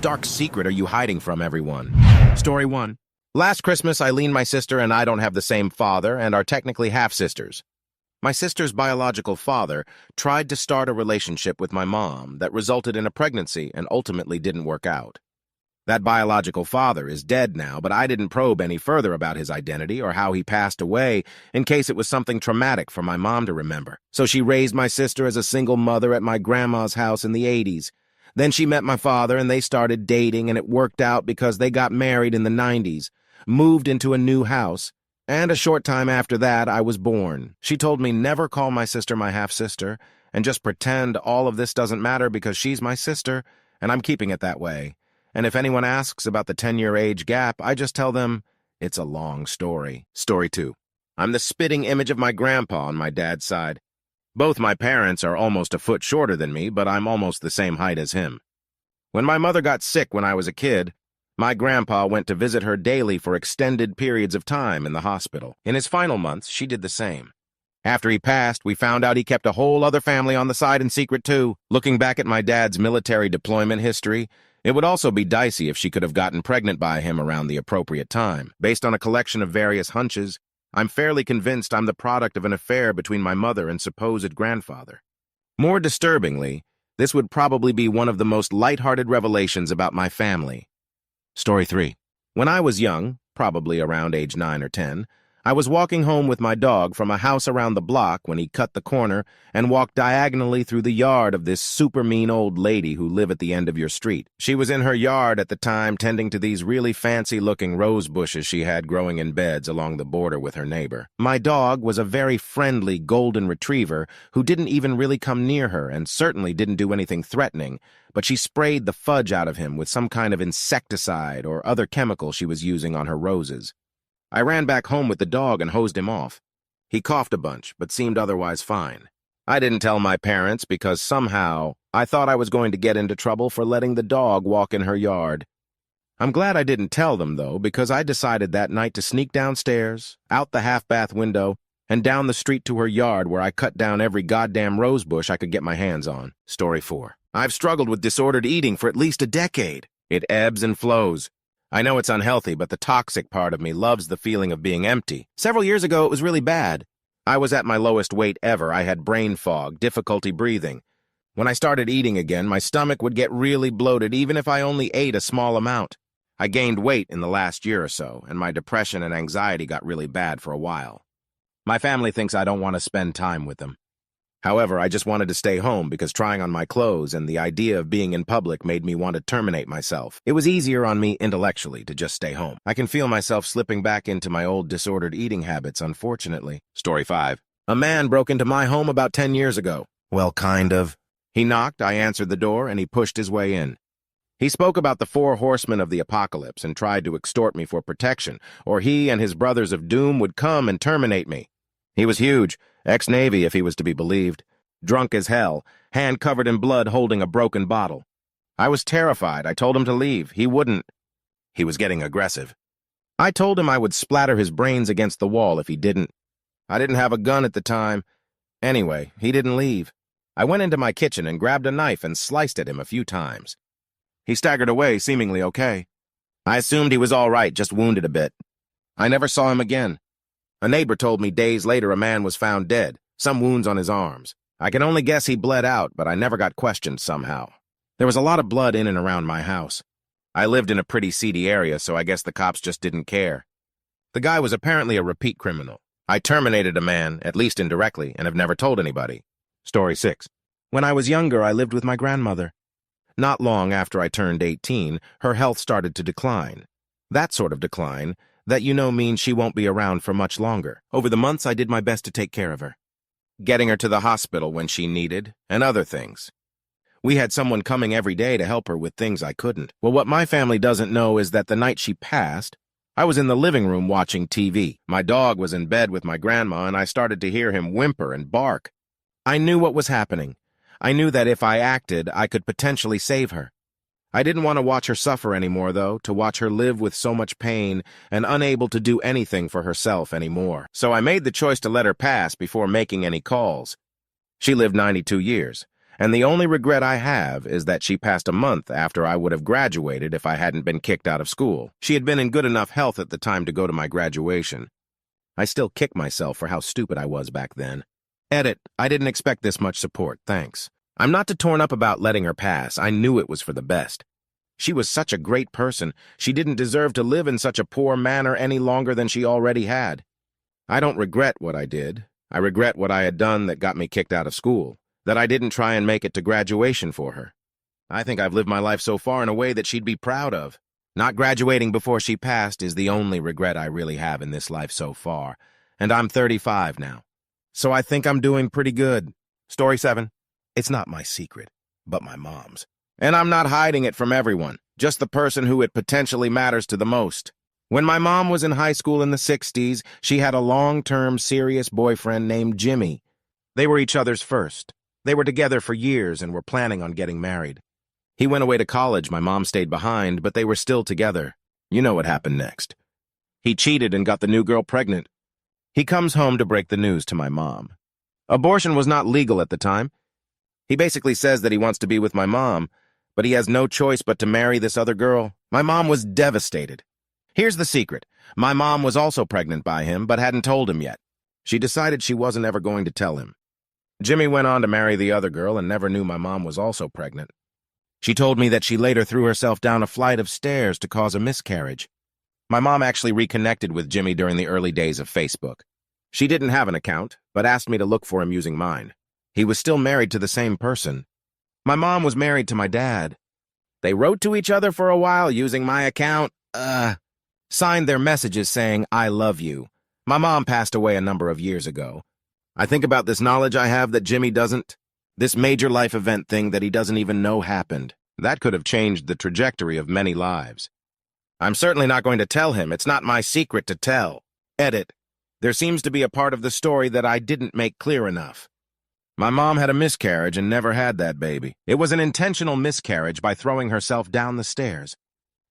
dark secret are you hiding from everyone? Story 1. Last Christmas, Eileen, my sister, and I don't have the same father and are technically half-sisters. My sister's biological father tried to start a relationship with my mom that resulted in a pregnancy and ultimately didn't work out. That biological father is dead now, but I didn't probe any further about his identity or how he passed away in case it was something traumatic for my mom to remember. So she raised my sister as a single mother at my grandma's house in the 80s. Then she met my father and they started dating, and it worked out because they got married in the 90s, moved into a new house, and a short time after that I was born. She told me never call my sister my half-sister and just pretend all of this doesn't matter because she's my sister and I'm keeping it that way. And if anyone asks about the 10-year age gap, I just tell them it's a long story. Story 2. I'm the spitting image of my grandpa on my dad's side. Both my parents are almost a foot shorter than me, but I'm almost the same height as him. When my mother got sick when I was a kid, my grandpa went to visit her daily for extended periods of time in the hospital. In his final months, she did the same. After he passed, we found out he kept a whole other family on the side in secret too. Looking back at my dad's military deployment history, it would also be dicey if she could have gotten pregnant by him around the appropriate time. Based on a collection of various hunches, I'm fairly convinced I'm the product of an affair between my mother and supposed grandfather. More disturbingly, this would probably be one of the most lighthearted revelations about my family. Story 3. When I was young, probably around age 9 or 10, I was walking home with my dog from a house around the block when he cut the corner and walked diagonally through the yard of this super mean old lady who lived at the end of your street. She was in her yard at the time tending to these really fancy-looking rose bushes she had growing in beds along the border with her neighbor. My dog was a very friendly golden retriever who didn't even really come near her and certainly didn't do anything threatening, but she sprayed the fudge out of him with some kind of insecticide or other chemical she was using on her roses. I ran back home with the dog and hosed him off. He coughed a bunch, but seemed otherwise fine. I didn't tell my parents because somehow I thought I was going to get into trouble for letting the dog walk in her yard. I'm glad I didn't tell them, though, because I decided that night to sneak downstairs, out the half-bath window, and down the street to her yard where I cut down every goddamn rose bush I could get my hands on. Story 4. I've struggled with disordered eating for at least a decade. It ebbs and flows. I know it's unhealthy, but the toxic part of me loves the feeling of being empty. Several years ago, it was really bad. I was at my lowest weight ever. I had brain fog, difficulty breathing. When I started eating again, my stomach would get really bloated even if I only ate a small amount. I gained weight in the last year or so, and my depression and anxiety got really bad for a while. My family thinks I don't want to spend time with them. However, I just wanted to stay home because trying on my clothes and the idea of being in public made me want to terminate myself. It was easier on me intellectually to just stay home. I can feel myself slipping back into my old disordered eating habits, unfortunately. Story 5. A man broke into my home about 10 years ago. Well, kind of. He knocked, I answered the door, and he pushed his way in. He spoke about the 4 horsemen of the apocalypse and tried to extort me for protection, or he and his brothers of doom would come and terminate me. He was huge. Ex-Navy, if he was to be believed. Drunk as hell, hand covered in blood holding a broken bottle. I was terrified. I told him to leave. He wouldn't. He was getting aggressive. I told him I would splatter his brains against the wall if he didn't. I didn't have a gun at the time. Anyway, he didn't leave. I went into my kitchen and grabbed a knife and sliced at him a few times. He staggered away, seemingly okay. I assumed he was all right, just wounded a bit. I never saw him again. A neighbor told me days later a man was found dead, some wounds on his arms. I can only guess he bled out, but I never got questioned somehow. There was a lot of blood in and around my house. I lived in a pretty seedy area, so I guess the cops just didn't care. The guy was apparently a repeat criminal. I terminated a man, at least indirectly, and have never told anybody. Story 6. When I was younger, I lived with my grandmother. Not long after I turned 18, her health started to decline. That sort of decline that means she won't be around for much longer. Over the months, I did my best to take care of her, getting her to the hospital when she needed, and other things. We had someone coming every day to help her with things I couldn't. Well, what my family doesn't know is that the night she passed, I was in the living room watching TV. My dog was in bed with my grandma, and I started to hear him whimper and bark. I knew what was happening. I knew that if I acted, I could potentially save her. I didn't want to watch her suffer anymore, though, to watch her live with so much pain and unable to do anything for herself anymore. So I made the choice to let her pass before making any calls. She lived 92 years, and the only regret I have is that she passed a month after I would have graduated if I hadn't been kicked out of school. She had been in good enough health at the time to go to my graduation. I still kick myself for how stupid I was back then. Edit, I didn't expect this much support, thanks. I'm not too torn up about letting her pass. I knew it was for the best. She was such a great person. She didn't deserve to live in such a poor manner any longer than she already had. I don't regret what I did. I regret what I had done that got me kicked out of school, that I didn't try and make it to graduation for her. I think I've lived my life so far in a way that she'd be proud of. Not graduating before she passed is the only regret I really have in this life so far, and I'm 35 now. So I think I'm doing pretty good. Story 7. It's not my secret, but my mom's. And I'm not hiding it from everyone, just the person who it potentially matters to the most. When my mom was in high school in the 60s, she had a long-term serious boyfriend named Jimmy. They were each other's first. They were together for years and were planning on getting married. He went away to college, my mom stayed behind, but they were still together. You know what happened next. He cheated and got the new girl pregnant. He comes home to break the news to my mom. Abortion was not legal at the time. He basically says that he wants to be with my mom, but he has no choice but to marry this other girl. My mom was devastated. Here's the secret. My mom was also pregnant by him, but hadn't told him yet. She decided she wasn't ever going to tell him. Jimmy went on to marry the other girl and never knew my mom was also pregnant. She told me that she later threw herself down a flight of stairs to cause a miscarriage. My mom actually reconnected with Jimmy during the early days of Facebook. She didn't have an account, but asked me to look for him using mine. He was still married to the same person. My mom was married to my dad. They wrote to each other for a while using my account. Signed their messages saying, "I love you." My mom passed away a number of years ago. I think about this knowledge I have that Jimmy doesn't. This major life event thing that he doesn't even know happened. That could have changed the trajectory of many lives. I'm certainly not going to tell him. It's not my secret to tell. Edit. There seems to be a part of the story that I didn't make clear enough. My mom had a miscarriage and never had that baby. It was an intentional miscarriage by throwing herself down the stairs.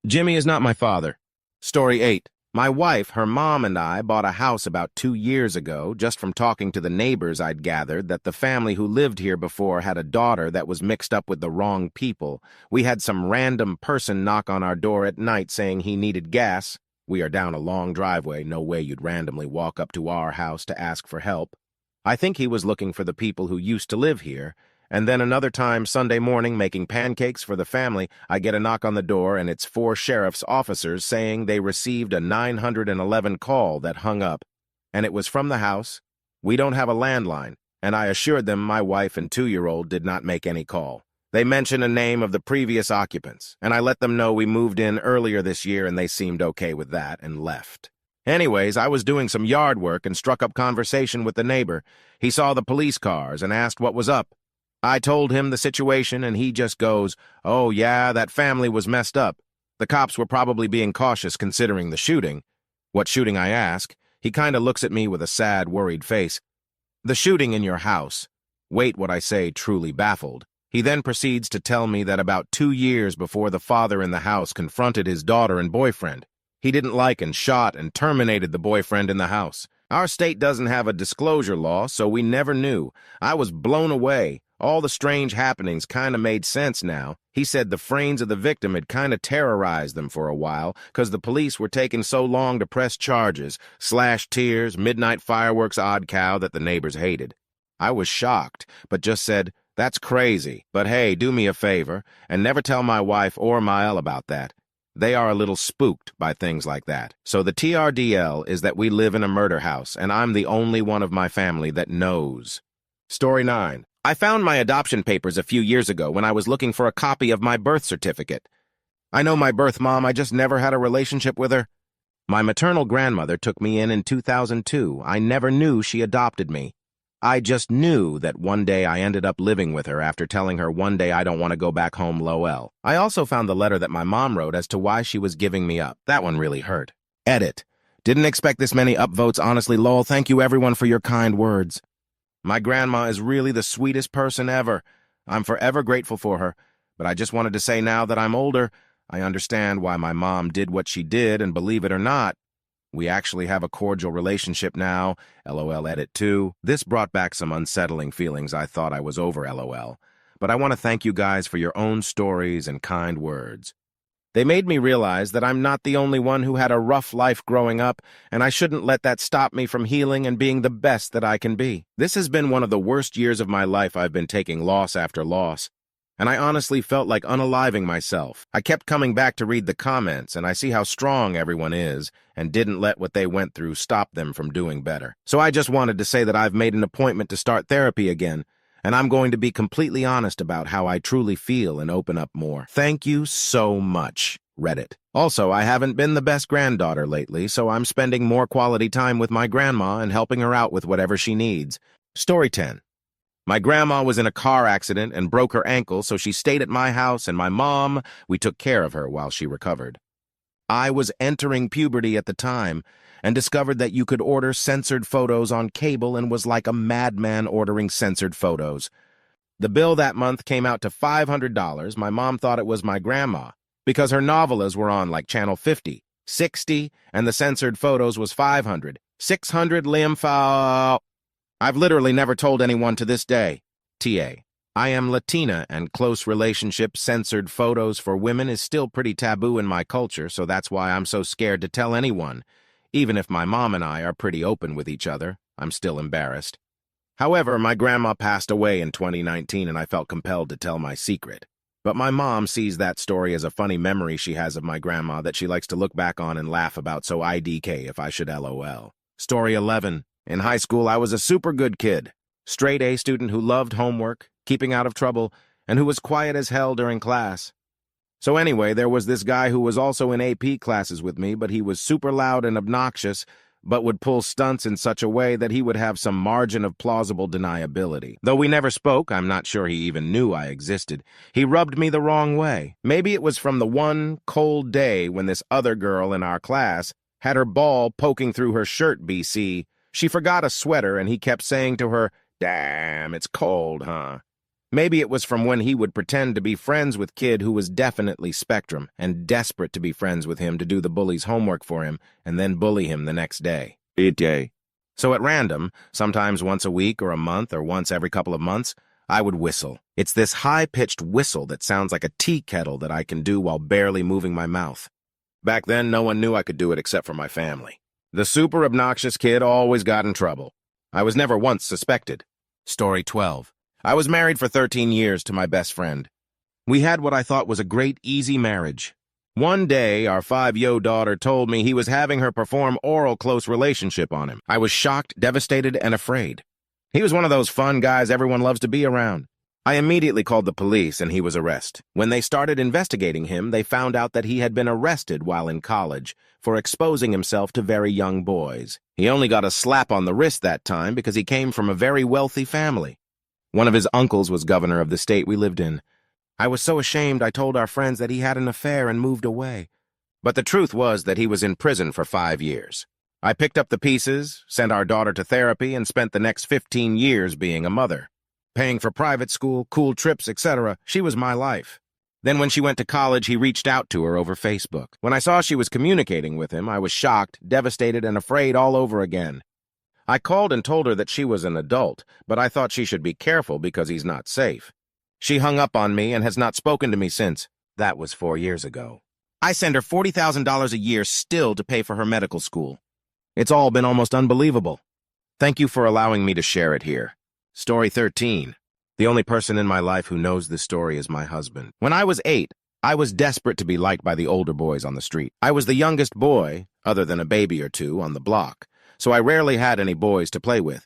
Jimmy is not my father. Story 8. My wife, her mom, and I bought a house about 2 years ago. Just from talking to the neighbors, I'd gathered that the family who lived here before had a daughter that was mixed up with the wrong people. We had some random person knock on our door at night saying he needed gas. We are down a long driveway, no way you'd randomly walk up to our house to ask for help. I think he was looking for the people who used to live here. And then another time, Sunday morning, making pancakes for the family, I get a knock on the door, and it's 4 sheriff's officers saying they received a 911 call that hung up. And it was from the house. We don't have a landline, and I assured them my wife and 2-year-old did not make any call. They mentioned a name of the previous occupants, and I let them know we moved in earlier this year, and they seemed okay with that and left. Anyways, I was doing some yard work and struck up conversation with the neighbor. He saw the police cars and asked what was up. I told him the situation, and he just goes, "Oh, yeah, that family was messed up. The cops were probably being cautious considering the shooting." What shooting, I ask? He kind of looks at me with a sad, worried face. "The shooting in your house." Wait, what I say, truly baffled. He then proceeds to tell me that about 2 years before the father in the house confronted his daughter and boyfriend, he didn't like and shot and terminated the boyfriend in the house. Our state doesn't have a disclosure law, so we never knew. I was blown away. All the strange happenings kind of made sense now. He said the frames of the victim had kind of terrorized them for a while because the police were taking so long to press charges, slash tears, midnight fireworks, odd cow that the neighbors hated. I was shocked, but just said, "That's crazy, but hey, do me a favor, and never tell my wife or Mael about that. They are a little spooked by things like that." So the TRDL is that we live in a murder house, and I'm the only one of my family that knows. Story 9. I found my adoption papers a few years ago when I was looking for a copy of my birth certificate. I know my birth mom, I just never had a relationship with her. My maternal grandmother took me in 2002. I never knew she adopted me. I just knew that one day I ended up living with her after telling her one day I don't want to go back home, Lowell. I also found the letter that my mom wrote as to why she was giving me up. That one really hurt. Edit. Didn't expect this many upvotes, honestly, lol. Thank you everyone for your kind words. My grandma is really the sweetest person ever. I'm forever grateful for her, but I just wanted to say now that I'm older, I understand why my mom did what she did, and believe it or not, we actually have a cordial relationship now, LOL edit 2. This brought back some unsettling feelings. I thought I was over LOL. but I want to thank you guys for your own stories and kind words. They made me realize that I'm not the only one who had a rough life growing up, and I shouldn't let that stop me from healing and being the best that I can be. This has been one of the worst years of my life. I've been taking loss after loss, and I honestly felt like unaliving myself. I kept coming back to read the comments, and I see how strong everyone is, and didn't let what they went through stop them from doing better. So I just wanted to say that I've made an appointment to start therapy again, and I'm going to be completely honest about how I truly feel and open up more. Thank you so much, Reddit. Also, I haven't been the best granddaughter lately, so I'm spending more quality time with my grandma and helping her out with whatever she needs. Story 10. My grandma was in a car accident and broke her ankle, so she stayed at my house, and my mom, we took care of her while she recovered. I was entering puberty at the time, and discovered that you could order censored photos on cable and was like a madman ordering censored photos. The bill that month came out to $500. My mom thought it was my grandma, because her novellas were on like channel 50, 60, and the censored photos was 500. 600 lympho. I've literally never told anyone to this day. TA. I am Latina, and close relationship censored photos for women is still pretty taboo in my culture, so that's why I'm so scared to tell anyone. Even if my mom and I are pretty open with each other, I'm still embarrassed. However, my grandma passed away in 2019 and I felt compelled to tell my secret. But my mom sees that story as a funny memory she has of my grandma that she likes to look back on and laugh about, so IDK if I should LOL. Story 11. In high school, I was a super good kid. Straight A student who loved homework, keeping out of trouble, and who was quiet as hell during class. So anyway, there was this guy who was also in AP classes with me, but he was super loud and obnoxious, but would pull stunts in such a way that he would have some margin of plausible deniability. Though we never spoke, I'm not sure he even knew I existed. He rubbed me the wrong way. Maybe it was from the one cold day when this other girl in our class had her ball poking through her shirt, BC. She forgot a sweater, and he kept saying to her, "Damn, it's cold, huh?" Maybe it was from when he would pretend to be friends with kid who was definitely spectrum and desperate to be friends with him to do the bully's homework for him and then bully him the next day. So at random, sometimes once a week or a month or once every couple of months, I would whistle. It's this high-pitched whistle that sounds like a tea kettle that I can do while barely moving my mouth. Back then, no one knew I could do it except for my family. The super obnoxious kid always got in trouble. I was never once suspected. Story 12. I was married for 13 years to my best friend. We had what I thought was a great, easy marriage. One day, our 5-year-old daughter told me he was having her perform oral close relationship on him. I was shocked, devastated, and afraid. He was one of those fun guys everyone loves to be around. I immediately called the police, and he was arrested. When they started investigating him, they found out that he had been arrested while in college for exposing himself to very young boys. He only got a slap on the wrist that time because he came from a very wealthy family. One of his uncles was governor of the state we lived in. I was so ashamed I told our friends that he had an affair and moved away. But the truth was that he was in prison for 5 years. I picked up the pieces, sent our daughter to therapy, and spent the next 15 years being a mother. Paying for private school, cool trips, etc. She was my life. Then when she went to college, he reached out to her over Facebook. When I saw she was communicating with him, I was shocked, devastated, and afraid all over again. I called and told her that she was an adult, but I thought she should be careful because he's not safe. She hung up on me and has not spoken to me since. That was 4 years ago. I send her $40,000 a year still to pay for her medical school. It's all been almost unbelievable. Thank you for allowing me to share it here. Story 13. The only person in my life who knows this story is my husband. When I was 8, I was desperate to be liked by the older boys on the street. I was the youngest boy, other than a baby or two, on the block, so I rarely had any boys to play with.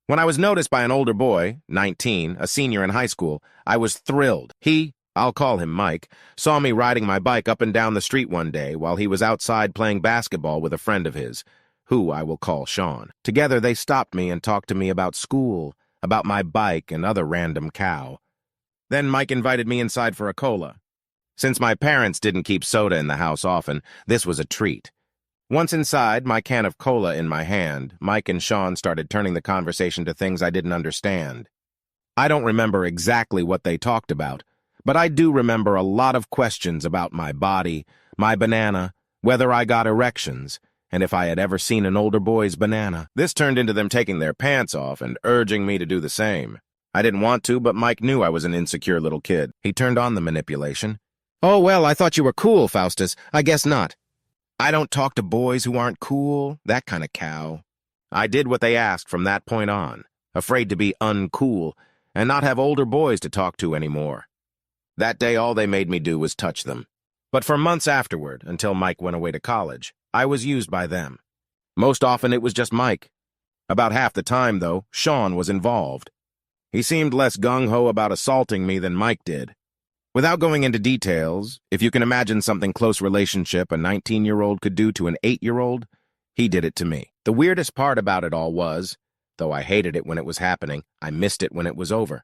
When I was noticed by an older boy, 19, a senior in high school, I was thrilled. He, I'll call him Mike, saw me riding my bike up and down the street one day while he was outside playing basketball with a friend of his, who I will call Sean. Together they stopped me and talked to me about school, about my bike and other random cow. Then Mike invited me inside for a cola. Since my parents didn't keep soda in the house often, this was a treat. Once inside, my can of cola in my hand, Mike and Sean started turning the conversation to things I didn't understand. I don't remember exactly what they talked about, but I do remember a lot of questions about my body, my banana, whether I got erections, and if I had ever seen an older boy's banana. This turned into them taking their pants off and urging me to do the same. I didn't want to, but Mike knew I was an insecure little kid. He turned on the manipulation. "Oh, well, I thought you were cool, Faustus. I guess not." "I don't talk to boys who aren't cool, that kind of cow." I did what they asked from that point on, afraid to be uncool and not have older boys to talk to anymore. That day, all they made me do was touch them. But for months afterward, until Mike went away to college, I was used by them. Most often, it was just Mike. About half the time, though, Sean was involved. He seemed less gung-ho about assaulting me than Mike did. Without going into details, if you can imagine something close relationship a 19-year-old could do to an 8-year-old, he did it to me. The weirdest part about it all was, though I hated it when it was happening, I missed it when it was over.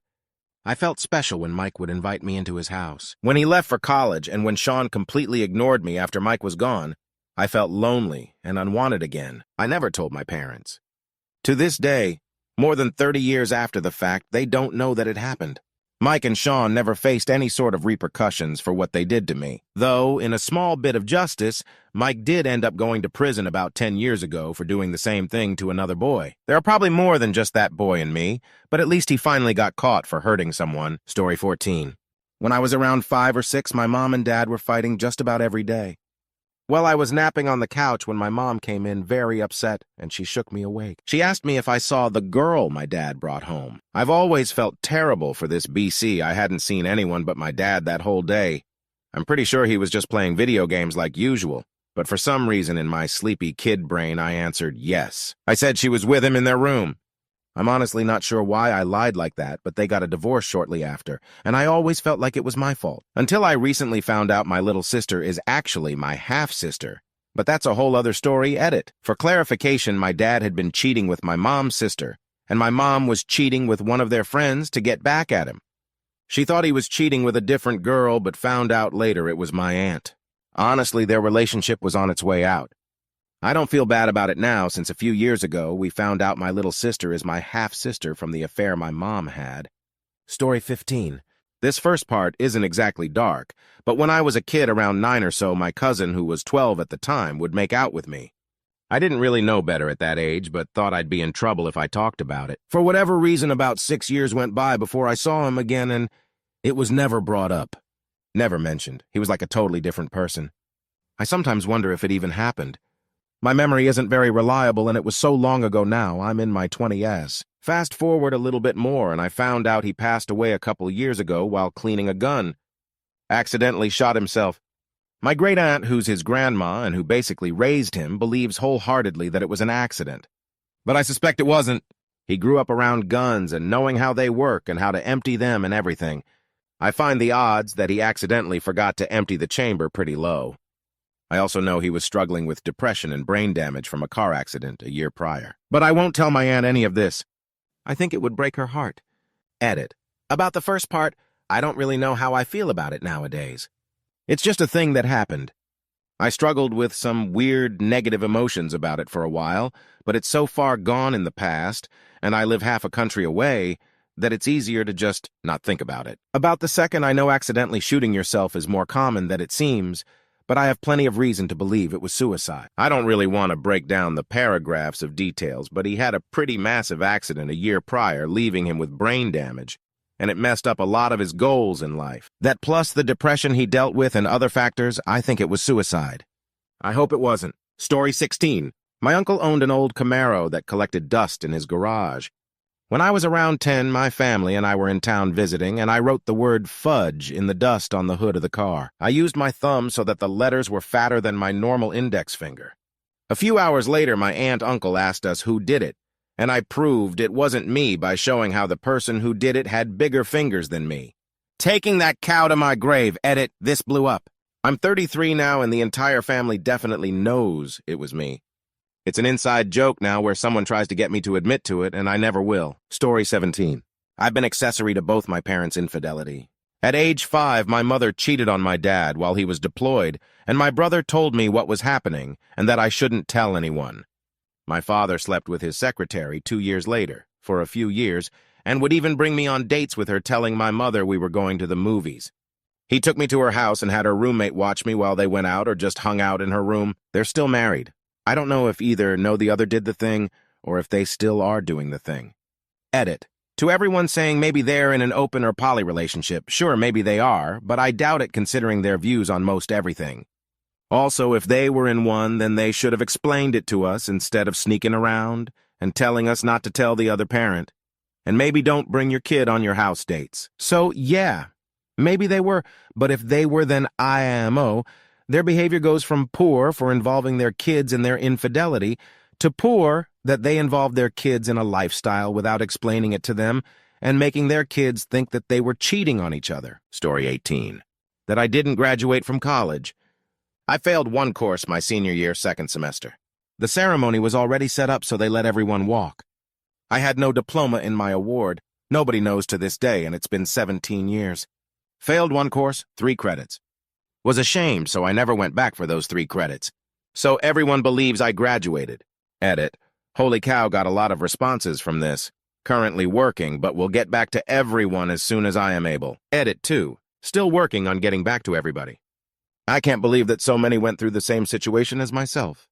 I felt special when Mike would invite me into his house. When he left for college and when Sean completely ignored me after Mike was gone, I felt lonely and unwanted again. I never told my parents. To this day, more than 30 years after the fact, they don't know that it happened. Mike and Sean never faced any sort of repercussions for what they did to me. Though, in a small bit of justice, Mike did end up going to prison about 10 years ago for doing the same thing to another boy. There are probably more than just that boy and me, but at least he finally got caught for hurting someone. Story 14. When I was around 5 or 6, my mom and dad were fighting just about every day. Well, I was napping on the couch when my mom came in very upset, and she shook me awake. She asked me if I saw the girl my dad brought home. I've always felt terrible for this BC. I hadn't seen anyone but my dad that whole day. I'm pretty sure he was just playing video games like usual, but for some reason in my sleepy kid brain I answered yes. I said she was with him in their room. I'm honestly not sure why I lied like that, but they got a divorce shortly after, and I always felt like it was my fault. Until I recently found out my little sister is actually my half-sister. But that's a whole other story, edit. For clarification, my dad had been cheating with my mom's sister, and my mom was cheating with one of their friends to get back at him. She thought he was cheating with a different girl, but found out later it was my aunt. Honestly, their relationship was on its way out. I don't feel bad about it now, since a few years ago we found out my little sister is my half-sister from the affair my mom had. Story 15. This first part isn't exactly dark, but when I was a kid around 9 or so, my cousin, who was 12 at the time, would make out with me. I didn't really know better at that age, but thought I'd be in trouble if I talked about it. For whatever reason, about 6 years went by before I saw him again, and it was never brought up. Never mentioned. He was like a totally different person. I sometimes wonder if it even happened. My memory isn't very reliable, and it was so long ago now, I'm in my 20s. Fast forward a little bit more, and I found out he passed away a couple years ago while cleaning a gun. Accidentally shot himself. My great-aunt, who's his grandma and who basically raised him, believes wholeheartedly that it was an accident. But I suspect it wasn't. He grew up around guns and knowing how they work and how to empty them and everything. I find the odds that he accidentally forgot to empty the chamber pretty low. I also know he was struggling with depression and brain damage from a car accident a year prior. But I won't tell my aunt any of this. I think it would break her heart. Edit. About the first part, I don't really know how I feel about it nowadays. It's just a thing that happened. I struggled with some weird negative emotions about it for a while, but it's so far gone in the past, and I live half a country away, that it's easier to just not think about it. About the second, I know accidentally shooting yourself is more common than it seems, but I have plenty of reason to believe it was suicide. I don't really want to break down the paragraphs of details, but he had a pretty massive accident a year prior, leaving him with brain damage, and it messed up a lot of his goals in life. That plus the depression he dealt with and other factors, I think it was suicide. I hope it wasn't. Story 16. My uncle owned an old Camaro that collected dust in his garage. When I was around 10, my family and I were in town visiting, and I wrote the word fudge in the dust on the hood of the car. I used my thumb so that the letters were fatter than my normal index finger. A few hours later, my aunt-uncle asked us who did it, and I proved it wasn't me by showing how the person who did it had bigger fingers than me. Taking that cow to my grave, edit, this blew up. I'm 33 now, and the entire family definitely knows it was me. It's an inside joke now where someone tries to get me to admit to it, and I never will. Story 17. I've been accessory to both my parents' infidelity. At age 5, my mother cheated on my dad while he was deployed, and my brother told me what was happening and that I shouldn't tell anyone. My father slept with his secretary 2 years later, for a few years, and would even bring me on dates with her, telling my mother we were going to the movies. He took me to her house and had her roommate watch me while they went out or just hung out in her room. They're still married. I don't know if either know the other did the thing or if they still are doing the thing. Edit. To everyone saying maybe they're in an open or poly relationship, sure, maybe they are, but I doubt it considering their views on most everything. Also, if they were in one, then they should have explained it to us instead of sneaking around and telling us not to tell the other parent. And maybe don't bring your kid on your house dates. So, yeah, maybe they were, but if they were, then IMO. Their behavior goes from poor for involving their kids in their infidelity to poor that they involved their kids in a lifestyle without explaining it to them and making their kids think that they were cheating on each other. Story 18. That I didn't graduate from college. I failed one course my senior year, second semester. The ceremony was already set up, so they let everyone walk. I had no diploma in my award. Nobody knows to this day, and it's been 17 years. Failed one course, 3 credits. Was ashamed, so I never went back for those 3 credits. So everyone believes I graduated. Edit. Holy cow, got a lot of responses from this. Currently working, but will get back to everyone as soon as I am able. Edit 2. Still working on getting back to everybody. I can't believe that so many went through the same situation as myself.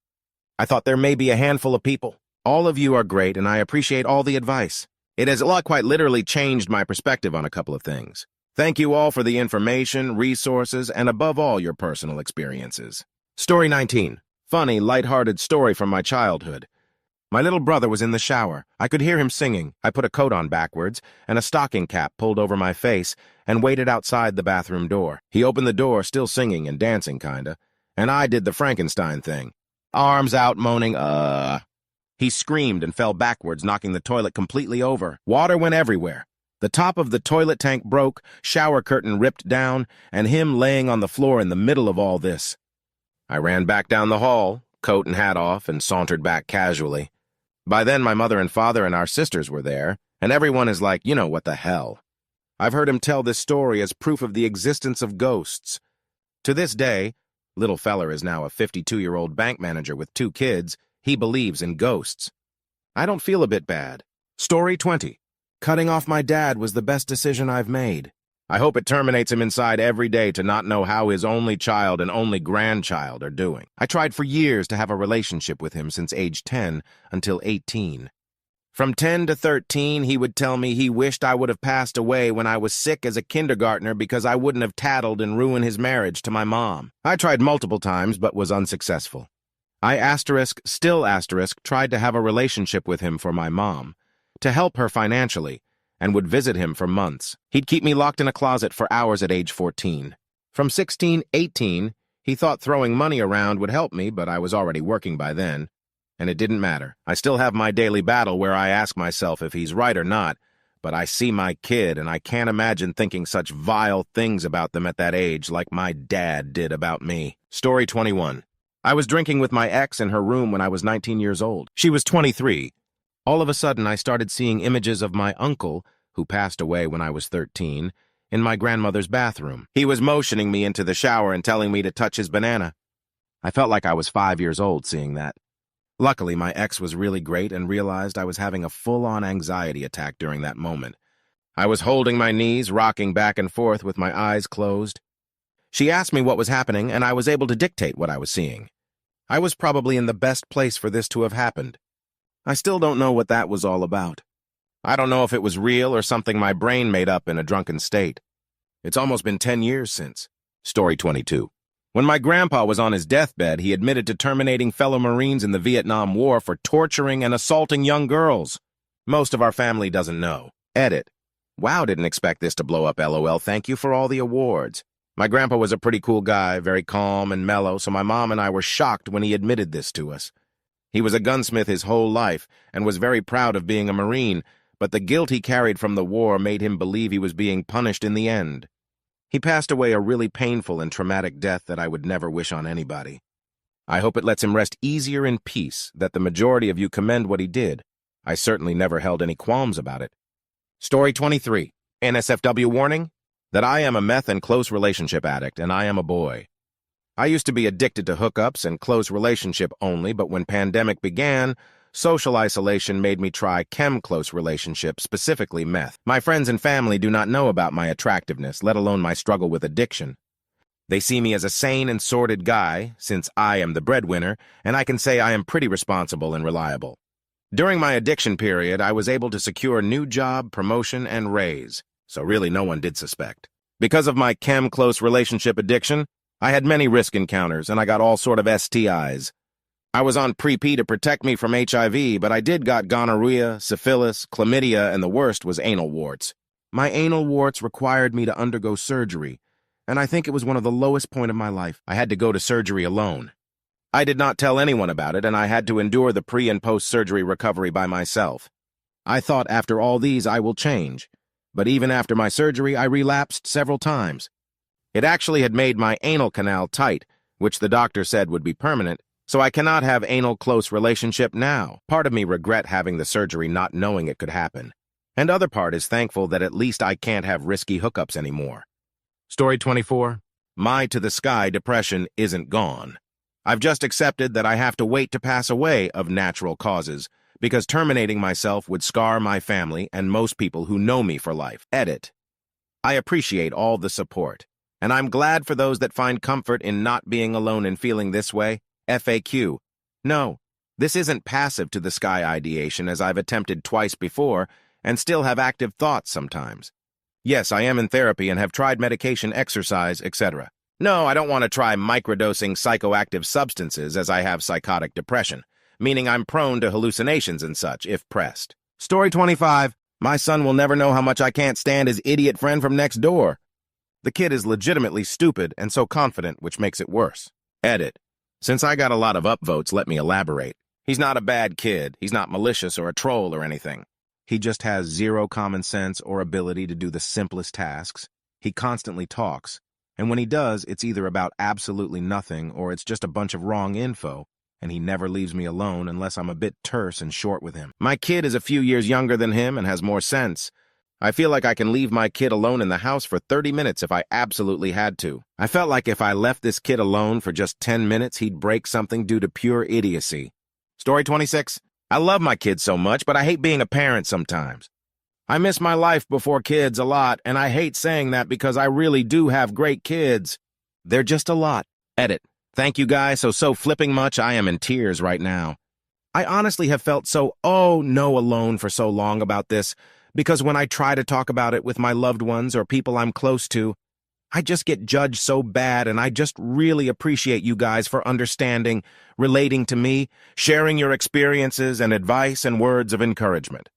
I thought there may be a handful of people. All of you are great, and I appreciate all the advice. It has quite literally changed my perspective on a couple of things. Thank you all for the information, resources, and above all, your personal experiences. Story 19. Funny, lighthearted story from my childhood. My little brother was in the shower. I could hear him singing. I put a coat on backwards and a stocking cap pulled over my face and waited outside the bathroom door. He opened the door, still singing and dancing, kinda, and I did the Frankenstein thing. Arms out, moaning, He screamed and fell backwards, knocking the toilet completely over. Water went everywhere. The top of the toilet tank broke, shower curtain ripped down, and him laying on the floor in the middle of all this. I ran back down the hall, coat and hat off, and sauntered back casually. By then, my mother and father and our sisters were there, and everyone is like, you know what the hell. I've heard him tell this story as proof of the existence of ghosts. To this day, little feller is now a 52-year-old bank manager with 2 kids. He believes in ghosts. I don't feel a bit bad. Story 20. Cutting off my dad was the best decision I've made. I hope it terminates him inside every day to not know how his only child and only grandchild are doing. I tried for years to have a relationship with him since age 10 until 18. From 10 to 13, he would tell me he wished I would have passed away when I was sick as a kindergartner because I wouldn't have tattled and ruined his marriage to my mom. I tried multiple times but was unsuccessful. I still tried to have a relationship with him for my mom, to help her financially, and would visit him for months. He'd keep me locked in a closet for hours at age 14. From 16, 18, he thought throwing money around would help me, but I was already working by then. And it didn't matter. I still have my daily battle where I ask myself if he's right or not, but I see my kid and I can't imagine thinking such vile things about them at that age like my dad did about me. Story 21. I was drinking with my ex in her room when I was 19 years old. She was 23. All of a sudden, I started seeing images of my uncle, who passed away when I was 13, in my grandmother's bathroom. He was motioning me into the shower and telling me to touch his banana. I felt like I was 5 years old seeing that. Luckily, my ex was really great and realized I was having a full-on anxiety attack during that moment. I was holding my knees, rocking back and forth with my eyes closed. She asked me what was happening, and I was able to dictate what I was seeing. I was probably in the best place for this to have happened. I still don't know what that was all about. I don't know if it was real or something my brain made up in a drunken state. It's almost been 10 years since. Story 22. When my grandpa was on his deathbed, he admitted to terminating fellow Marines in the Vietnam War for torturing and assaulting young girls. Most of our family doesn't know. Edit. Wow, didn't expect this to blow up, LOL. Thank you for all the awards. My grandpa was a pretty cool guy, very calm and mellow, so my mom and I were shocked when he admitted this to us. He was a gunsmith his whole life and was very proud of being a Marine, but the guilt he carried from the war made him believe he was being punished in the end. He passed away a really painful and traumatic death that I would never wish on anybody. I hope it lets him rest easier in peace, that the majority of you commend what he did. I certainly never held any qualms about it. Story 23. NSFW warning: that I am a meth and close relationship addict, and I am a boy. I used to be addicted to hookups and close relationship only, but when pandemic began, social isolation made me try close relationship, specifically meth. My friends and family do not know about my attractiveness, let alone my struggle with addiction. They see me as a sane and sordid guy, since I am the breadwinner, and I can say I am pretty responsible and reliable. During my addiction period, I was able to secure new job, promotion, and raise, so really no one did suspect. Because of my close relationship addiction, I had many risk encounters, and I got all sort of STIs. I was on Pre-P to protect me from HIV, but I did got gonorrhea, syphilis, chlamydia, and the worst was anal warts. My anal warts required me to undergo surgery, and I think it was one of the lowest point of my life. I had to go to surgery alone. I did not tell anyone about it, and I had to endure the pre- and post-surgery recovery by myself. I thought after all these I will change, but even after my surgery I relapsed several times. It actually had made my anal canal tight, which the doctor said would be permanent, so I cannot have anal close relationship now. Part of me regret having the surgery not knowing it could happen, and other part is thankful that at least I can't have risky hookups anymore. Story 24. My to the sky depression isn't gone. I've just accepted that I have to wait to pass away of natural causes, because terminating myself would scar my family and most people who know me for life. Edit. I appreciate all the support, and I'm glad for those that find comfort in not being alone and feeling this way. FAQ. No, this isn't passive to the sky ideation as I've attempted twice before and still have active thoughts sometimes. Yes, I am in therapy and have tried medication, exercise, etc. No, I don't want to try microdosing psychoactive substances as I have psychotic depression, meaning I'm prone to hallucinations and such, if pressed. Story 25. My son will never know how much I can't stand his idiot friend from next door. The kid is legitimately stupid and so confident, which makes it worse. Edit. Since I got a lot of upvotes, let me elaborate. He's not a bad kid. He's not malicious or a troll or anything. He just has zero common sense or ability to do the simplest tasks. He constantly talks, and when he does, it's either about absolutely nothing or it's just a bunch of wrong info, and he never leaves me alone unless I'm a bit terse and short with him. My kid is a few years younger than him and has more sense. I feel like I can leave my kid alone in the house for 30 minutes if I absolutely had to. I felt like if I left this kid alone for just 10 minutes, he'd break something due to pure idiocy. Story 26. I love my kids so much, but I hate being a parent sometimes. I miss my life before kids a lot, and I hate saying that because I really do have great kids. They're just a lot. Edit. Thank you guys so flipping much. I am in tears right now. I honestly have felt so alone for so long about this, because when I try to talk about it with my loved ones or people I'm close to, I just get judged so bad, and I just really appreciate you guys for understanding, relating to me, sharing your experiences and advice and words of encouragement.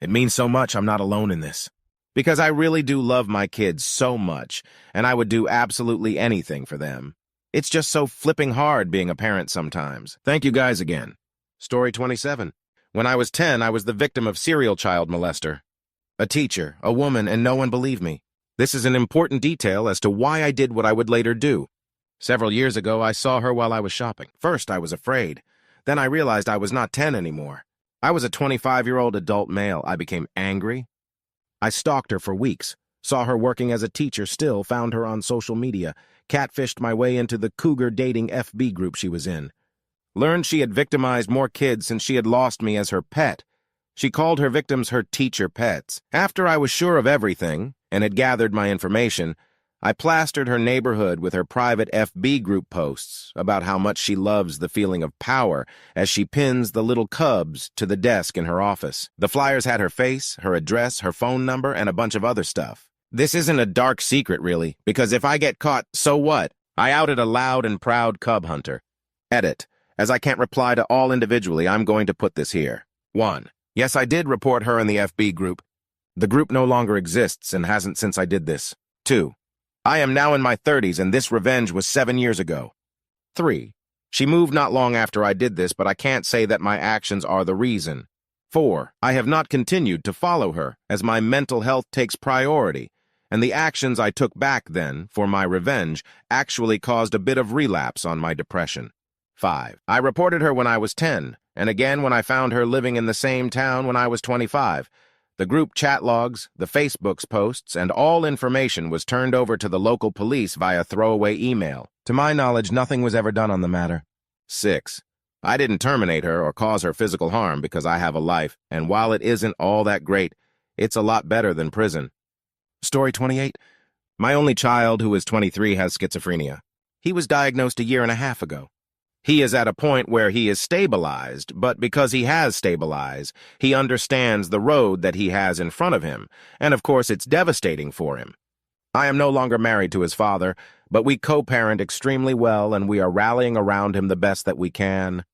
It means so much I'm not alone in this, because I really do love my kids so much, and I would do absolutely anything for them. It's just so flipping hard being a parent sometimes. Thank you guys again. Story 27. When I was 10, I was the victim of serial child molester. A teacher, a woman, and no one believed me. This is an important detail as to why I did what I would later do. Several years ago, I saw her while I was shopping. First, I was afraid. Then I realized I was not 10 anymore. I was a 25-year-old adult male. I became angry. I stalked her for weeks, saw her working as a teacher still, found her on social media, catfished my way into the cougar dating FB group she was in. Learned she had victimized more kids since she had lost me as her pet. She called her victims her teacher pets. After I was sure of everything and had gathered my information, I plastered her neighborhood with her private FB group posts about how much she loves the feeling of power as she pins the little cubs to the desk in her office. The flyers had her face, her address, her phone number, and a bunch of other stuff. This isn't a dark secret, really, because if I get caught, so what? I outed a loud and proud cub hunter. Edit. As I can't reply to all individually, I'm going to put this here. 1. Yes, I did report her in the FB group. The group no longer exists and hasn't since I did this. 2. I am now in my 30s and this revenge was 7 years ago. 3. She moved not long after I did this, but I can't say that my actions are the reason. 4. I have not continued to follow her, as my mental health takes priority, and the actions I took back then, for my revenge, actually caused a bit of relapse on my depression. 5. I reported her when I was 10, and again when I found her living in the same town when I was 25. The group chat logs, the Facebook's posts, and all information was turned over to the local police via throwaway email. To my knowledge, nothing was ever done on the matter. 6. I didn't terminate her or cause her physical harm because I have a life, and while it isn't all that great, it's a lot better than prison. Story 28. My only child, who is 23, has schizophrenia. He was diagnosed a year and a half ago. He is at a point where he is stabilized, but because he has stabilized, he understands the road that he has in front of him, and of course it's devastating for him. I am no longer married to his father, but we co-parent extremely well and we are rallying around him the best that we can.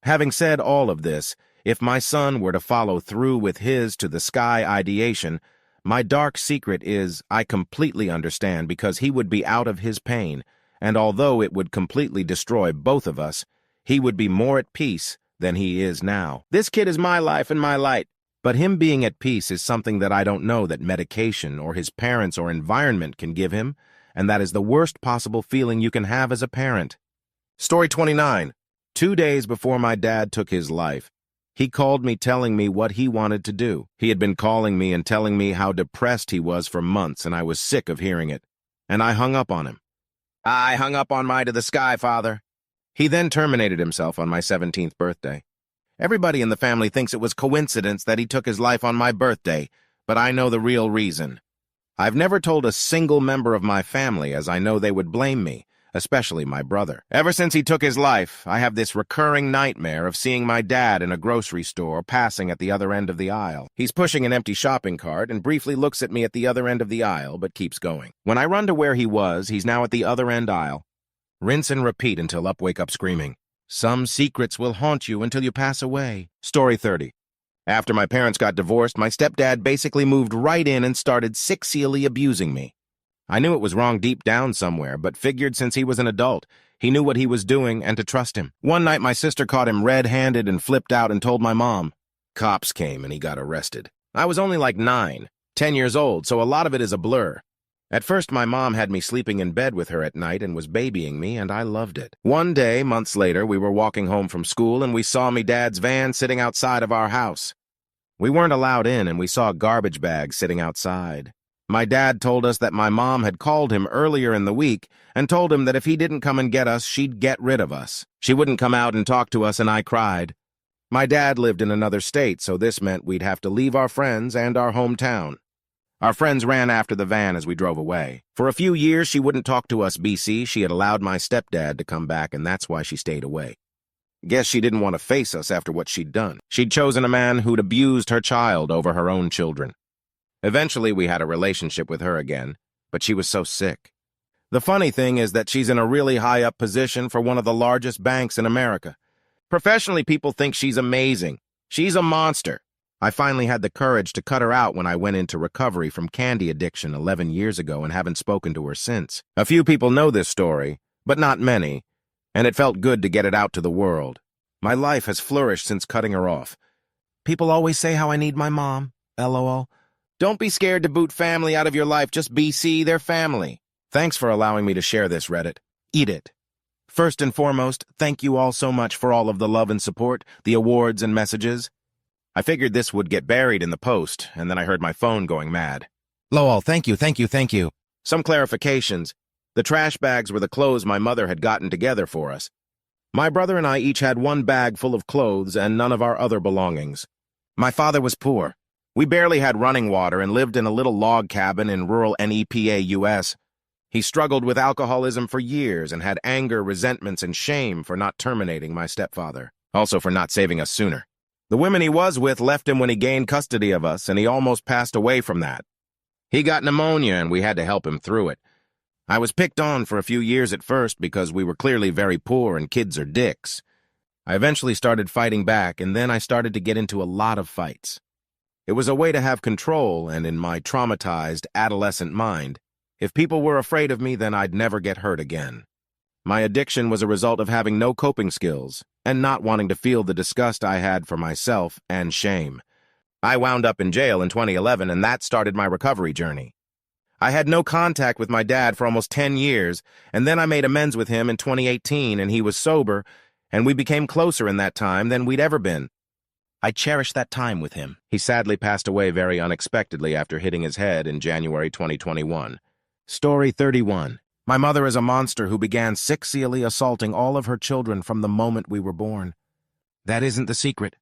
Having said all of this, if my son were to follow through with his to-the-sky ideation, my dark secret is I completely understand because he would be out of his pain, and although it would completely destroy both of us, he would be more at peace than he is now. This kid is my life and my light. But him being at peace is something that I don't know that medication or his parents or environment can give him, and that is the worst possible feeling you can have as a parent. Story 29. 2 days before my dad took his life, he called me telling me what he wanted to do. He had been calling me and telling me how depressed he was for months, and I was sick of hearing it. And I hung up on him. I hung up on my to the sky, father. He then terminated himself on my 17th birthday. Everybody in the family thinks it was coincidence that he took his life on my birthday, but I know the real reason. I've never told a single member of my family, as I know they would blame me, especially my brother. Ever since he took his life, I have this recurring nightmare of seeing my dad in a grocery store passing at the other end of the aisle. He's pushing an empty shopping cart and briefly looks at me at the other end of the aisle, but keeps going. When I run to where he was, he's now at the other end aisle. Rinse and repeat until up wake up screaming. Some secrets will haunt you until you pass away. Story 30. After my parents got divorced, my stepdad basically moved right in and started sick-seally abusing me. I knew it was wrong deep down somewhere, but figured since he was an adult, he knew what he was doing and to trust him. One night, my sister caught him red-handed and flipped out and told my mom. Cops came and he got arrested. I was only like 9, 10 years old, so a lot of it is a blur. At first, my mom had me sleeping in bed with her at night and was babying me, and I loved it. One day, months later, we were walking home from school and we saw me dad's van sitting outside of our house. We weren't allowed in and we saw a garbage bag sitting outside. My dad told us that my mom had called him earlier in the week and told him that if he didn't come and get us, she'd get rid of us. She wouldn't come out and talk to us, and I cried. My dad lived in another state, so this meant we'd have to leave our friends and our hometown. Our friends ran after the van as we drove away. For a few years, she wouldn't talk to us, BC. She had allowed my stepdad to come back, and that's why she stayed away. Guess she didn't want to face us after what she'd done. She'd chosen a man who'd abused her child over her own children. Eventually, we had a relationship with her again, but she was so sick. The funny thing is that she's in a really high-up position for one of the largest banks in America. Professionally, people think she's amazing. She's a monster. I finally had the courage to cut her out when I went into recovery from candy addiction 11 years ago and haven't spoken to her since. A few people know this story, but not many, and it felt good to get it out to the world. My life has flourished since cutting her off. People always say how I need my mom, LOL. Don't be scared to boot family out of your life, just BC, they're family. Thanks for allowing me to share this, Reddit. Eat it. First and foremost, thank you all so much for all of the love and support, the awards and messages. I figured this would get buried in the post, and then I heard my phone going mad. Lol, thank you. Some clarifications. The trash bags were the clothes my mother had gotten together for us. My brother and I each had one bag full of clothes and none of our other belongings. My father was poor. We barely had running water and lived in a little log cabin in rural NEPA, U.S. He struggled with alcoholism for years and had anger, resentments, and shame for not terminating my stepfather. Also for not saving us sooner. The women he was with left him when he gained custody of us, and he almost passed away from that. He got pneumonia, and we had to help him through it. I was picked on for a few years at first because we were clearly very poor and kids are dicks. I eventually started fighting back, and then I started to get into a lot of fights. It was a way to have control, and in my traumatized adolescent mind, if people were afraid of me, then I'd never get hurt again. My addiction was a result of having no coping skills and not wanting to feel the disgust I had for myself and shame. I wound up in jail in 2011, and that started my recovery journey. I had no contact with my dad for almost 10 years, and then I made amends with him in 2018, and he was sober, and we became closer in that time than we'd ever been. I cherish that time with him. He sadly passed away very unexpectedly after hitting his head in January 2021. Story 31. My mother is a monster who began sick-seally assaulting all of her children from the moment we were born. That isn't the secret.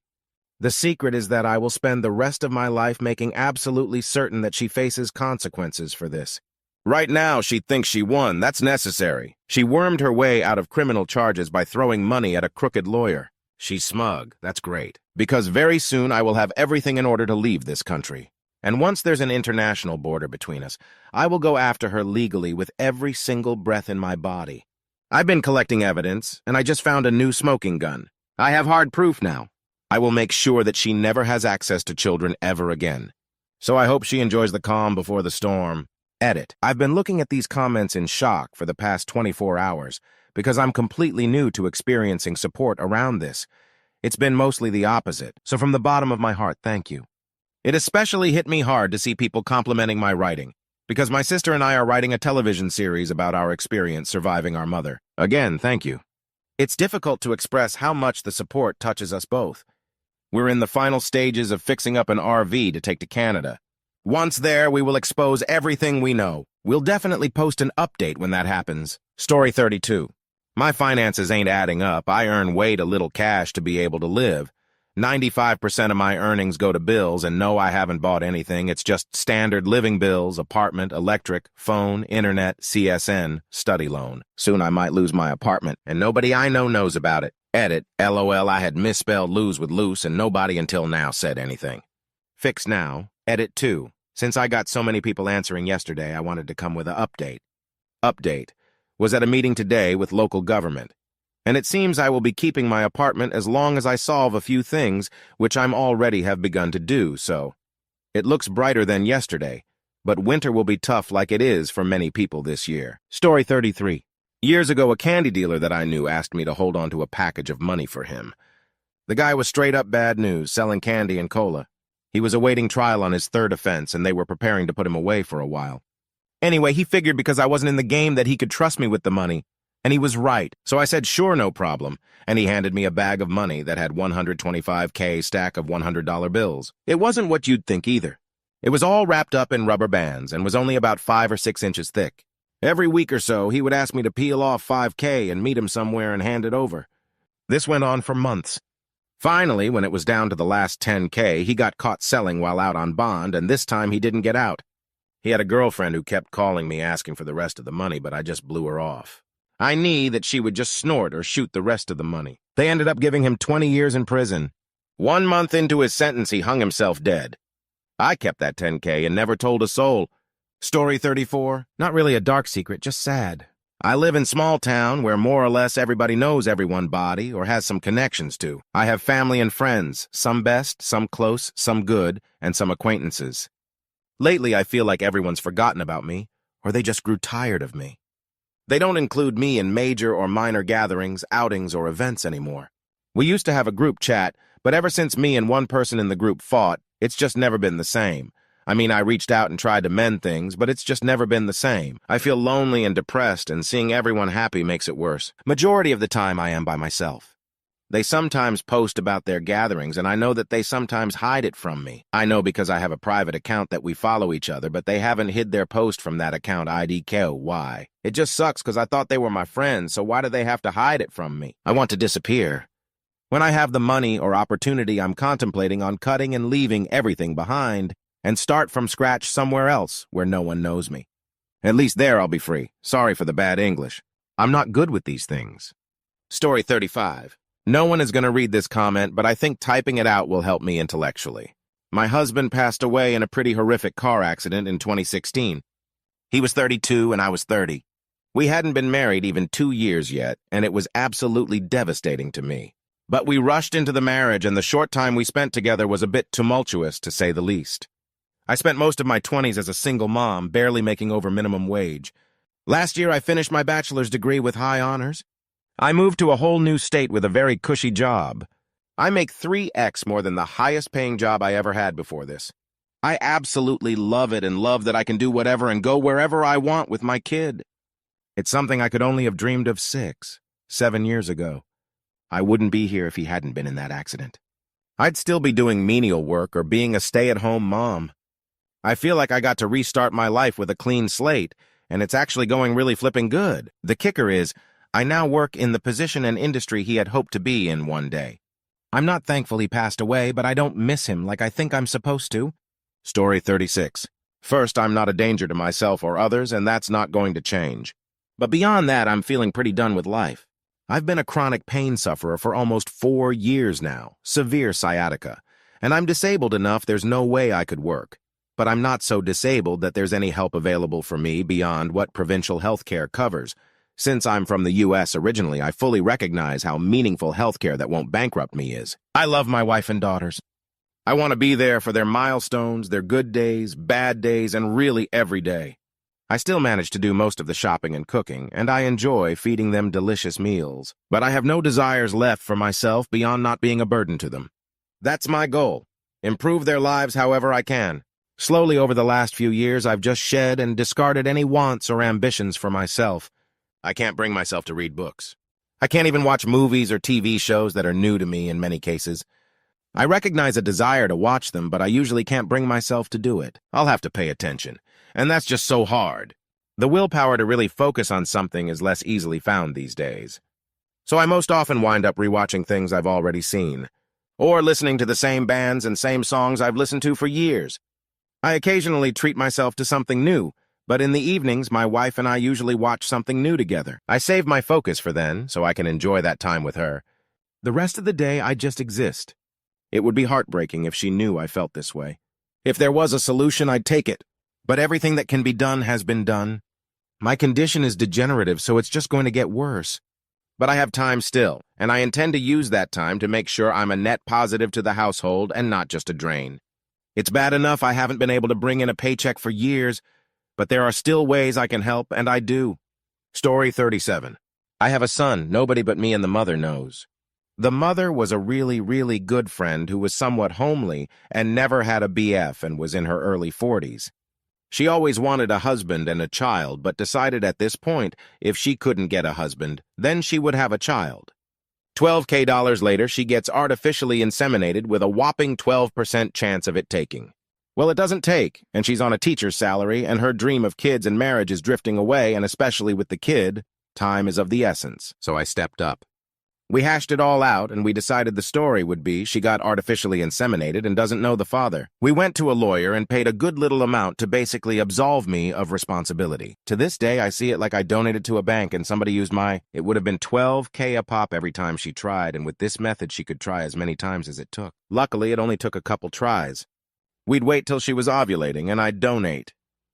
The secret is that I will spend the rest of my life making absolutely certain that she faces consequences for this. Right now, she thinks she won. That's necessary. She wormed her way out of criminal charges by throwing money at a crooked lawyer. She's smug. That's great. Because very soon I will have everything in order to leave this country. And once there's an international border between us, I will go after her legally with every single breath in my body. I've been collecting evidence, and I just found a new smoking gun. I have hard proof now. I will make sure that she never has access to children ever again. So I hope she enjoys the calm before the storm. Edit. I've been looking at these comments in shock for the past 24 hours because I'm completely new to experiencing support around this. It's been mostly the opposite, so from the bottom of my heart, thank you. It especially hit me hard to see people complimenting my writing, because my sister and I are writing a television series about our experience surviving our mother. Again, thank you. It's difficult to express how much the support touches us both. We're in the final stages of fixing up an RV to take to Canada. Once there, we will expose everything we know. We'll definitely post an update when that happens. Story 32. My finances ain't adding up. I earn way too little cash to be able to live. 95% of my earnings go to bills, and no, I haven't bought anything. It's just standard living bills, apartment, electric, phone, internet, CSN, study loan. Soon I might lose my apartment, and nobody I know knows about it. Edit. LOL, I had misspelled lose with loose, and nobody until now said anything. Fix now. Edit 2. Since I got so many people answering yesterday, I wanted to come with an update. Update. Was at a meeting today with local government. And it seems I will be keeping my apartment as long as I solve a few things, which I'm already have begun to do, so. It looks brighter than yesterday, but winter will be tough like it is for many people this year. Story 33. Years ago, a candy dealer that I knew asked me to hold on to a package of money for him. The guy was straight up bad news, selling candy and cola. He was awaiting trial on his third offense, and they were preparing to put him away for a while. Anyway, he figured because I wasn't in the game that he could trust me with the money. And he was right, so I said sure, no problem, and he handed me a bag of money that had $125K stack of $100 bills. It wasn't what you'd think either. It was all wrapped up in rubber bands and was only about 5 or 6 inches thick. Every week or so, he would ask me to peel off 5K and meet him somewhere and hand it over. This went on for months. Finally, when it was down to the last 10K, he got caught selling while out on bond, and this time he didn't get out. He had a girlfriend who kept calling me asking for the rest of the money, but I just blew her off. I knew that she would just snort or shoot the rest of the money. They ended up giving him 20 years in prison. 1 month into his sentence, he hung himself dead. I kept that 10K and never told a soul. Story 34. Not really a dark secret, just sad. I live in small town where more or less everybody knows everyone body or has some connections to. I have family and friends, some best, some close, some good, and some acquaintances. Lately, I feel like everyone's forgotten about me, or they just grew tired of me. They don't include me in major or minor gatherings, outings, or events anymore. We used to have a group chat, but ever since me and one person in the group fought, it's just never been the same. I mean, I reached out and tried to mend things, but it's just never been the same. I feel lonely and depressed, and seeing everyone happy makes it worse. Majority of the time, I am by myself. They sometimes post about their gatherings, and I know that they sometimes hide it from me. I know because I have a private account that we follow each other, but they haven't hid their post from that account IDK. Why? It just sucks because I thought they were my friends, so why do they have to hide it from me? I want to disappear. When I have the money or opportunity, I'm contemplating on cutting and leaving everything behind and start from scratch somewhere else where no one knows me. At least there I'll be free. Sorry for the bad English. I'm not good with these things. Story 35. No one is going to read this comment, but I think typing it out will help me intellectually. My husband passed away in a pretty horrific car accident in 2016. He was 32 and I was 30. We hadn't been married even 2 years yet, and it was absolutely devastating to me. But we rushed into the marriage, and the short time we spent together was a bit tumultuous, to say the least. I spent most of my 20s as a single mom, barely making over minimum wage. Last year, I finished my bachelor's degree with high honors. I moved to a whole new state with a very cushy job. I make 3x more than the highest paying job I ever had before this. I absolutely love it and love that I can do whatever and go wherever I want with my kid. It's something I could only have dreamed of 6, 7 years ago. I wouldn't be here if he hadn't been in that accident. I'd still be doing menial work or being a stay-at-home mom. I feel like I got to restart my life with a clean slate, and it's actually going really flipping good. The kicker is, I now work in the position and industry he had hoped to be in one day. I'm not thankful he passed away, but I don't miss him like I think I'm supposed to. Story 36. First, I'm not a danger to myself or others, and that's not going to change. But beyond that, I'm feeling pretty done with life. I've been a chronic pain sufferer for almost 4 years now, severe sciatica, and I'm disabled enough there's no way I could work. But I'm not so disabled that there's any help available for me beyond what provincial health care covers. Since I'm from the U.S. originally, I fully recognize how meaningful health care that won't bankrupt me is. I love my wife and daughters. I want to be there for their milestones, their good days, bad days, and really every day. I still manage to do most of the shopping and cooking, and I enjoy feeding them delicious meals. But I have no desires left for myself beyond not being a burden to them. That's my goal. Improve their lives however I can. Slowly over the last few years, I've just shed and discarded any wants or ambitions for myself. I can't bring myself to read books. I can't even watch movies or TV shows that are new to me in many cases. I recognize a desire to watch them, but I usually can't bring myself to do it. I'll have to pay attention, and that's just so hard. The willpower to really focus on something is less easily found these days. So I most often wind up rewatching things I've already seen, or listening to the same bands and same songs I've listened to for years. I occasionally treat myself to something new, but in the evenings, my wife and I usually watch something new together. I save my focus for then, so I can enjoy that time with her. The rest of the day, I just exist. It would be heartbreaking if she knew I felt this way. If there was a solution, I'd take it. But everything that can be done has been done. My condition is degenerative, so it's just going to get worse. But I have time still, and I intend to use that time to make sure I'm a net positive to the household and not just a drain. It's bad enough I haven't been able to bring in a paycheck for years, but there are still ways I can help, and I do. Story 37. I have a son nobody but me and the mother knows. The mother was a really, really good friend who was somewhat homely and never had a BF and was in her early 40s. She always wanted a husband and a child, but decided at this point if she couldn't get a husband, then she would have a child. $12K later, she gets artificially inseminated with a whopping 12% chance of it taking. Well, it doesn't take, and she's on a teacher's salary, and her dream of kids and marriage is drifting away, and especially with the kid, time is of the essence, so I stepped up. We hashed it all out, and we decided the story would be she got artificially inseminated and doesn't know the father. We went to a lawyer and paid a good little amount to basically absolve me of responsibility. To this day, I see it like I donated to a bank and somebody used it would have been $12K a pop every time she tried, and with this method she could try as many times as it took. Luckily, it only took a couple tries. We'd wait till she was ovulating, and I'd donate.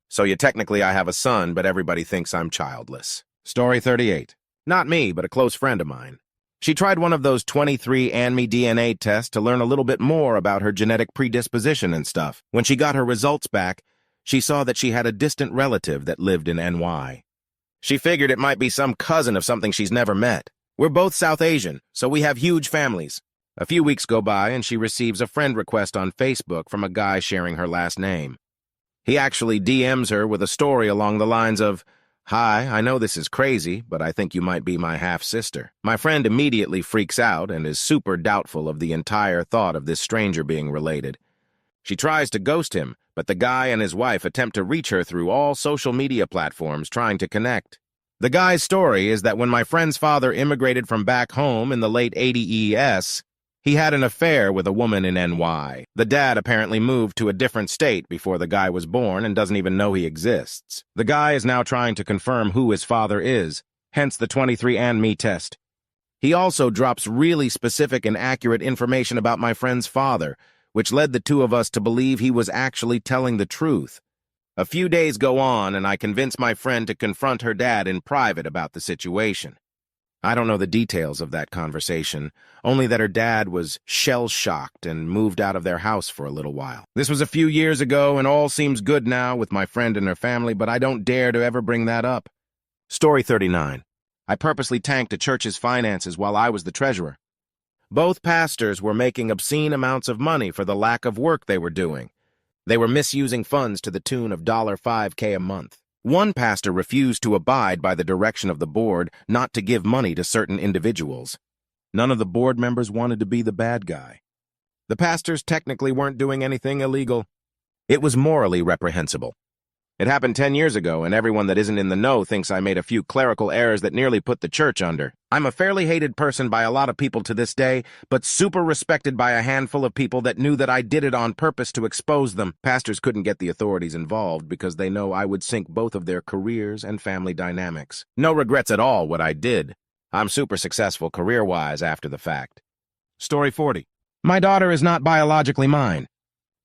So technically I have a son, but everybody thinks I'm childless. Story 38. Not me, but a close friend of mine. She tried one of those 23andMe DNA tests to learn a little bit more about her genetic predisposition and stuff. When she got her results back, she saw that she had a distant relative that lived in NY. She figured it might be some cousin of something she's never met. We're both South Asian, so we have huge families. A few weeks go by and she receives a friend request on Facebook from a guy sharing her last name. He actually DMs her with a story along the lines of, "Hi, I know this is crazy, but I think you might be my half-sister." My friend immediately freaks out and is super doubtful of the entire thought of this stranger being related. She tries to ghost him, but the guy and his wife attempt to reach her through all social media platforms trying to connect. The guy's story is that when my friend's father immigrated from back home in the late 80s, he had an affair with a woman in NY. The dad apparently moved to a different state before the guy was born and doesn't even know he exists. The guy is now trying to confirm who his father is, hence the 23andMe test. He also drops really specific and accurate information about my friend's father, which led the two of us to believe he was actually telling the truth. A few days go on, and I convince my friend to confront her dad in private about the situation. I don't know the details of that conversation, only that her dad was shell-shocked and moved out of their house for a little while. This was a few years ago, and all seems good now with my friend and her family, but I don't dare to ever bring that up. Story 39. I purposely tanked a church's finances while I was the treasurer. Both pastors were making obscene amounts of money for the lack of work they were doing. They were misusing funds to the tune of $5K a month. One pastor refused to abide by the direction of the board not to give money to certain individuals. None of the board members wanted to be the bad guy. The pastors technically weren't doing anything illegal. It was morally reprehensible. It happened 10 years ago, and everyone that isn't in the know thinks I made a few clerical errors that nearly put the church under. I'm a fairly hated person by a lot of people to this day, but super respected by a handful of people that knew that I did it on purpose to expose them. Pastors couldn't get the authorities involved because they know I would sink both of their careers and family dynamics. No regrets at all what I did. I'm super successful career-wise after the fact. Story 40. My daughter is not biologically mine.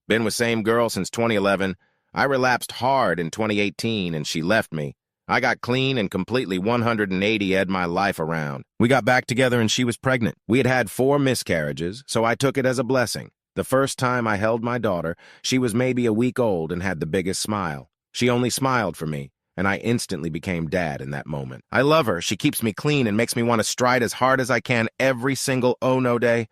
Been with same girl since 2011. I relapsed hard in 2018 and she left me. I got clean and completely 180'd my life around. We got back together and she was pregnant. We had had 4 miscarriages, so I took it as a blessing. The first time I held my daughter, she was maybe a week old and had the biggest smile. She only smiled for me, and I instantly became dad in that moment. I love her. She keeps me clean and makes me want to stride as hard as I can every single oh-no day.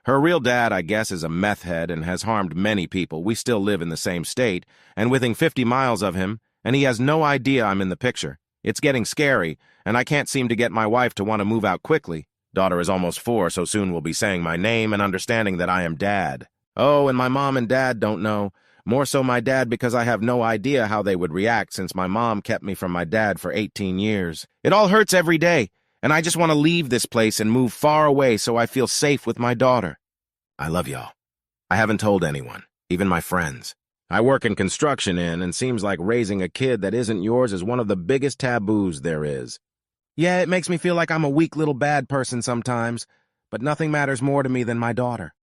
Her real dad, I guess, is a meth head and has harmed many people. We still live in the same state, and within 50 miles of him, and he has no idea I'm in the picture. It's getting scary, and I can't seem to get my wife to want to move out quickly. Daughter is almost 4, so soon will be saying my name and understanding that I am dad. Oh, and my mom and dad don't know. More so my dad because I have no idea how they would react since my mom kept me from my dad for 18 years. It all hurts every day. And I just want to leave this place and move far away so I feel safe with my daughter. I love y'all. I haven't told anyone, even my friends. I work in construction and seems like raising a kid that isn't yours is one of the biggest taboos there is. Yeah, it makes me feel like I'm a weak little bad person sometimes, but nothing matters more to me than my daughter.